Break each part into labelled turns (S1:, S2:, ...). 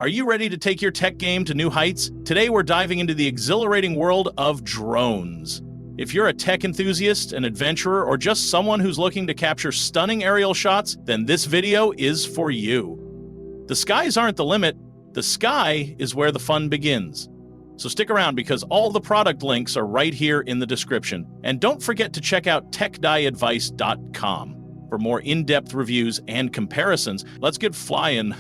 S1: Are you ready to take your tech game to new heights? Today we're diving into the exhilarating world of drones. If you're a tech enthusiast, an adventurer, or just someone who's looking to capture stunning aerial shots, then this video is for you. The skies aren't the limit, the sky is where the fun begins. So stick around because all the product links are right here in the description. And don't forget to check out techdieadvice.com for more in-depth reviews and comparisons. Let's get flying.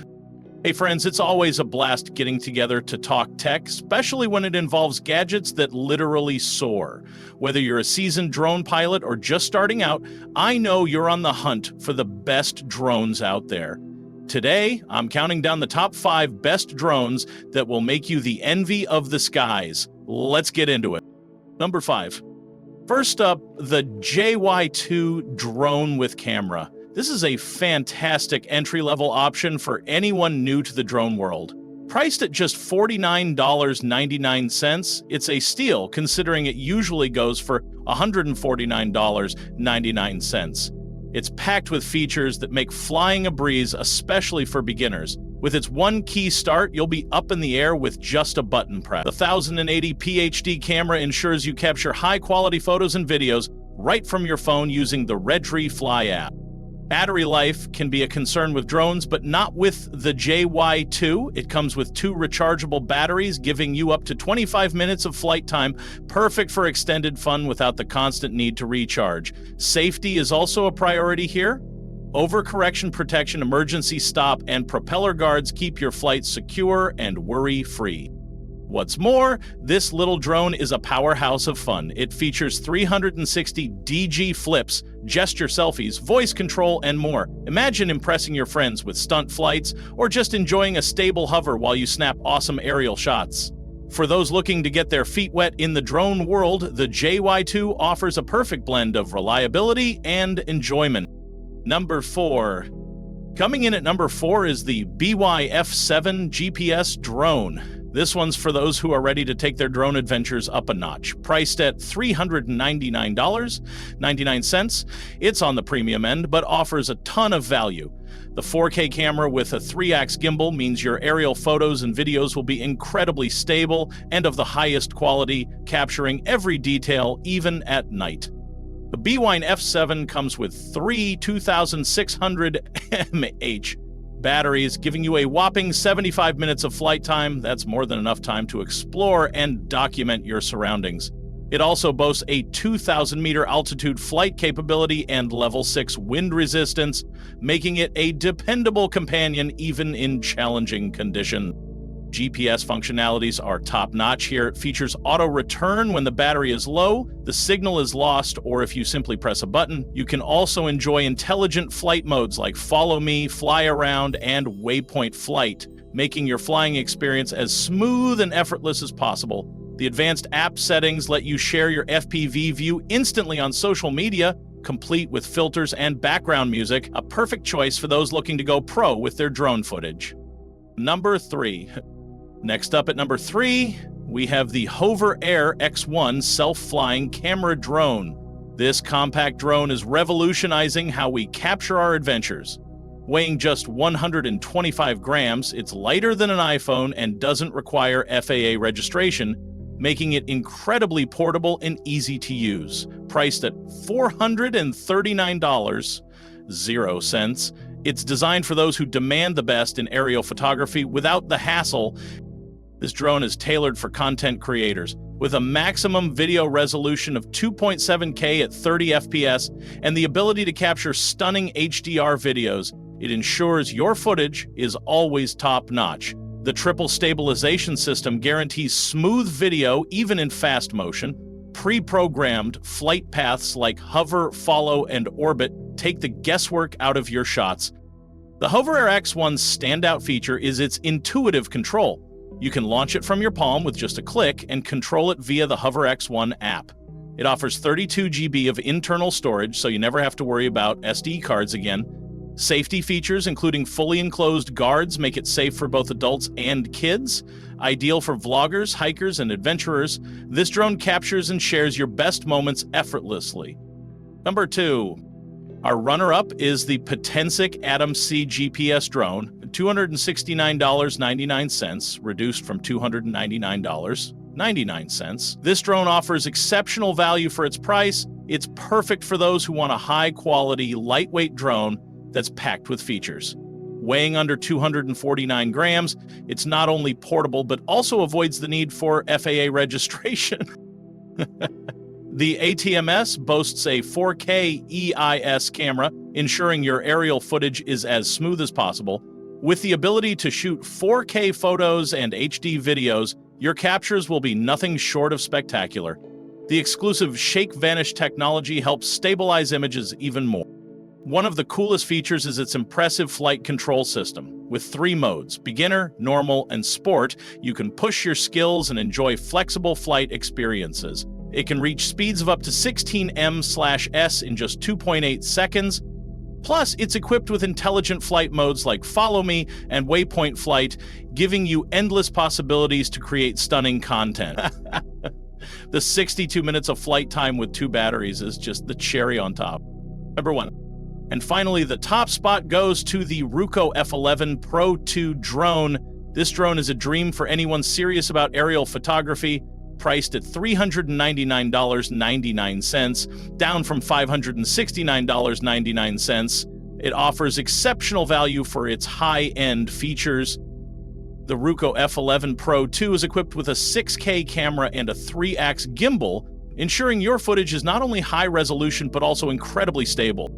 S1: Hey friends, it's always a blast getting together to talk tech, especially when it involves gadgets that literally soar. Whether you're a seasoned drone pilot or just starting out, I know you're on the hunt for the best drones out there. Today, I'm counting down the top 5 best drones that will make you the envy of the skies. Let's get into it. Number 5. First up, the JY2 drone with camera. This is a fantastic entry-level option for anyone new to the drone world. Priced at just $49.99, it's a steal considering it usually goes for $149.99. It's packed with features that make flying a breeze, especially for beginners. With its one key start, you'll be up in the air with just a button press. The 1080p HD camera ensures you capture high-quality photos and videos right from your phone using the Redtree Fly app. Battery life can be a concern with drones, but not with the JY2. It comes with 2 rechargeable batteries, giving you up to 25 minutes of flight time, perfect for extended fun without the constant need to recharge. Safety is also a priority here. Overcorrection protection, emergency stop, and propeller guards keep your flight secure and worry-free. What's more, this little drone is a powerhouse of fun. It features 360 DG flips, gesture selfies, voice control, and more. Imagine impressing your friends with stunt flights or just enjoying a stable hover while you snap awesome aerial shots. For those looking to get their feet wet in the drone world, the JY2 offers a perfect blend of reliability and enjoyment. Number 4. Coming in at number 4 is the BYF7 GPS drone. This one's for those who are ready to take their drone adventures up a notch. Priced at $399.99, it's on the premium end, but offers a ton of value. The 4K camera with a 3-ax gimbal means your aerial photos and videos will be incredibly stable and of the highest quality, capturing every detail, even at night. The BYF7 comes with 3 2600 mAh batteries, giving you a whopping 75 minutes of flight time. That's more than enough time to explore and document your surroundings. It also boasts a 2,000-meter altitude flight capability and level 6 wind resistance, making it a dependable companion even in challenging conditions. GPS functionalities are top-notch here. It features auto-return when the battery is low, the signal is lost, or if you simply press a button. You can also enjoy intelligent flight modes like Follow Me, Fly Around, and Waypoint Flight, making your flying experience as smooth and effortless as possible. The advanced app settings let you share your FPV view instantly on social media, complete with filters and background music, a perfect choice for those looking to go pro with their drone footage. Number 3. Next up at number 3, we have the Hover Air X1 self-flying camera drone. This compact drone is revolutionizing how we capture our adventures. Weighing just 125 grams, it's lighter than an iPhone and doesn't require FAA registration, making it incredibly portable and easy to use. Priced at $439.00, it's designed for those who demand the best in aerial photography without the hassle. This drone is tailored for content creators. With a maximum video resolution of 2.7K at 30 FPS and the ability to capture stunning HDR videos, it ensures your footage is always top-notch. The triple stabilization system guarantees smooth video even in fast motion. Pre-programmed flight paths like hover, follow, and orbit take the guesswork out of your shots. The Hover Air X1's standout feature is its intuitive control. You can launch it from your palm with just a click and control it via the Hover X1 app. It offers 32 GB of internal storage, so you never have to worry about SD cards again. Safety features, including fully enclosed guards, make it safe for both adults and kids. Ideal for vloggers, hikers, and adventurers, this drone captures and shares your best moments effortlessly. Number 2. Our runner-up is the Potensic Atom C GPS drone. at $269.99, reduced from $299.99. This drone offers exceptional value for its price. It's perfect for those who want a high-quality, lightweight drone that's packed with features. Weighing under 249 grams, it's not only portable but also avoids the need for FAA registration. The ATMS boasts a 4K EIS camera, ensuring your aerial footage is as smooth as possible. With the ability to shoot 4K photos and HD videos, your captures will be nothing short of spectacular. The exclusive Shake Vanish technology helps stabilize images even more. One of the coolest features is its impressive flight control system. With 3 modes, beginner, normal, and sport, you can push your skills and enjoy flexible flight experiences. It can reach speeds of up to 16 ms/s in just 2.8 seconds. Plus, it's equipped with intelligent flight modes like Follow Me and Waypoint Flight, giving you endless possibilities to create stunning content. The 62 minutes of flight time with 2 batteries is just the cherry on top. Number 1. And finally, the top spot goes to the Roku F11 Pro 2 drone. This drone is a dream for anyone serious about aerial photography. Priced at $399.99, down from $569.99. It offers exceptional value for its high-end features. The Roku F11 Pro 2 is equipped with a 6K camera and a 3-ax gimbal, ensuring your footage is not only high resolution but also incredibly stable.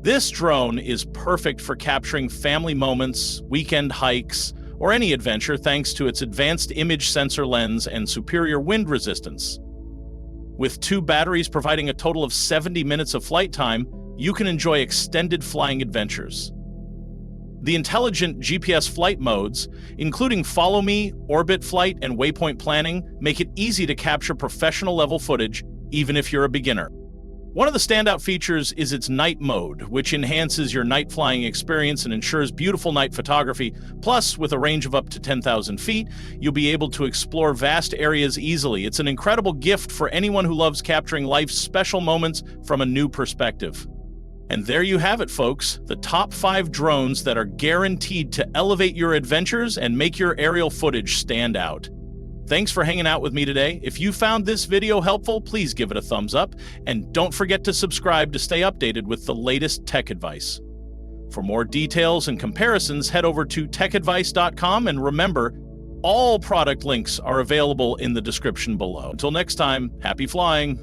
S1: This drone is perfect for capturing family moments, weekend hikes, or any adventure thanks to its advanced image sensor lens and superior wind resistance. With 2 batteries providing a total of 70 minutes of flight time, you can enjoy extended flying adventures. The intelligent GPS flight modes, including Follow Me, Orbit Flight, and Waypoint Planning, make it easy to capture professional-level footage, even if you're a beginner. One of the standout features is its night mode, which enhances your night flying experience and ensures beautiful night photography. Plus, with a range of up to 10,000 feet, you'll be able to explore vast areas easily. It's an incredible gift for anyone who loves capturing life's special moments from a new perspective. And there you have it, folks, the top 5 drones that are guaranteed to elevate your adventures and make your aerial footage stand out. Thanks for hanging out with me today. If you found this video helpful, please give it a thumbs up, and don't forget to subscribe to stay updated with the latest tech advice. For more details and comparisons, head over to techadvice.com, and remember, all product links are available in the description below. Until next time, happy flying!